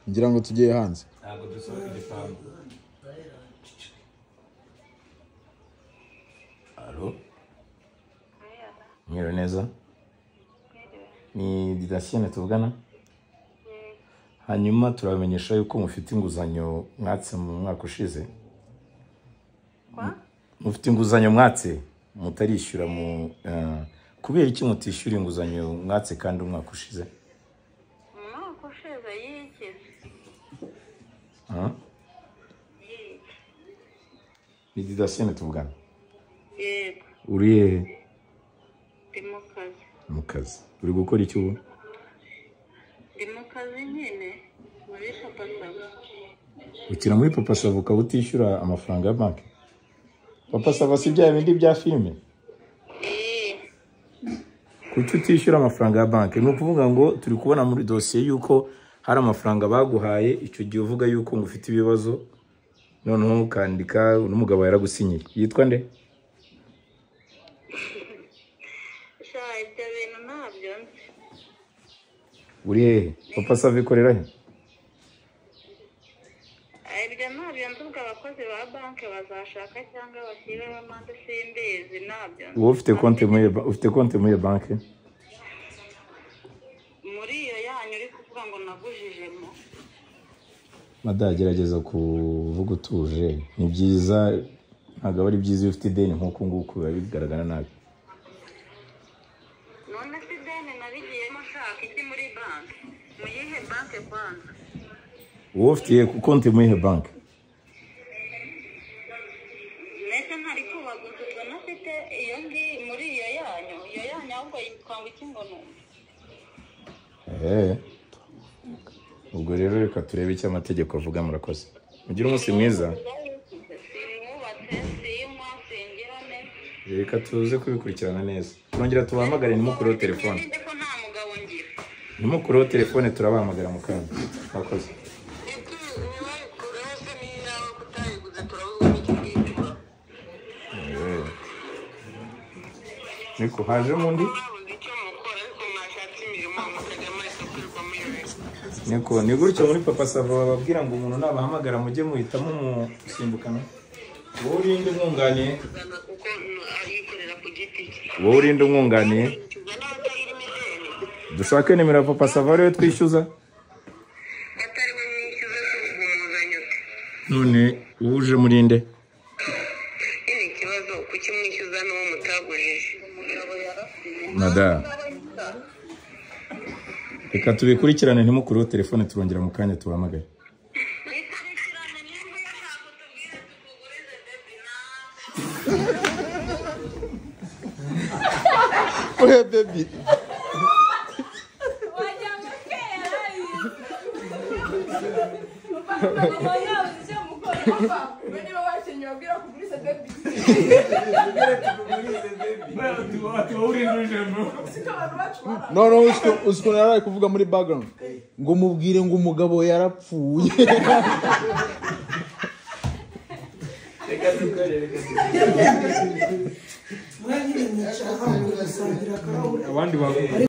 ngira ngo tugiye hanze. Ntabwo dusohoka igipangu. Alo? Mwiriwe neza? Ni Didasienne tuvugana? Hanyuma turabamenyesha yuko mufite inguzanyo mwatse mu mwaka ushize. Mufite inguzanyo mwatse mutarishyura mu kubera iki mutishyura inguzanyo mwatse kandi umwaka ushize? Umwaka ushize yikize. Ni Didasienne tuvugana? Yego. Uri hehe? Ndi mu kazi. Mu kazi. Uri gukora iki ubu? Ndi mu kazi nyine muri Papa Sava. Ukira muri Papa Sava ukaba utishyura amafaranga ya banki? Papa Sava si bya bindi bya filime? Kuki utishyura amafaranga ya banki? Ni ukuvuga ngo turi kubona muri dosiye yuko hari amafaranga baguhaye, icyo gihe uvuga yuko ngufite ibibazo, noneho ukandika n'umugabo yaragusinyiye. Yitwa nde? Ibyo bintu ntabyo nzi. Uri hehe? Papa Sava ikorera he? Ibyo ntabyo nzi, ubwo abakozi ba banki bazashaka cyangwa bashyiraho amande simbizi ntabyo nzi. Wowe ufite konti muri banki? Muri iyo yanyu uri kuvuga ngo nagujijemo. Mada gerageza kuvuga utuje. Ni byiza, ntabwo ari byiza iyo ufite ideni nk'uko nguko biba bigaragara nabi. None si ideni nabigiyemo nshaka iki muri banki? Mu yihe banki kwanza? Wowe ufite konti muri ihe banki? Mbese ntari kubaguzwa nafite iyo ngiyi muri iyo yanyu ahubwo yitwa ngo iki ngo numve. Ubwo rero reka turebe icyo amategeko avuga. Murakoze, mugire umunsi mwiza. Reka tuze kubikurikirana neza. Turongera tubahamagare, ntimukureho telefone. Ntimukureho telefone, turabahamagara mu kanya. Murakoze. Niko haje mundi? Niko ni gutyo muri Papa Sava bababwira ngo umuntu nabahamagara mujye muhitamo musimbukana. Wowe urinde umwunganiye? Wowe urinde umwunganiye? Dushake nimero ya Papa Sava rero twishyuza. None uje murinde? Ini kibazo kuki mwishyuza n'uwo mutagujije. Mada, reka tubikurikirane, ntimukureho telefone, turongera mu kanya tubahamagaye. Oya baby. No, usko naraye kuvuga muri background ngo mubwire ngo umugabo yarapfuye. Abandi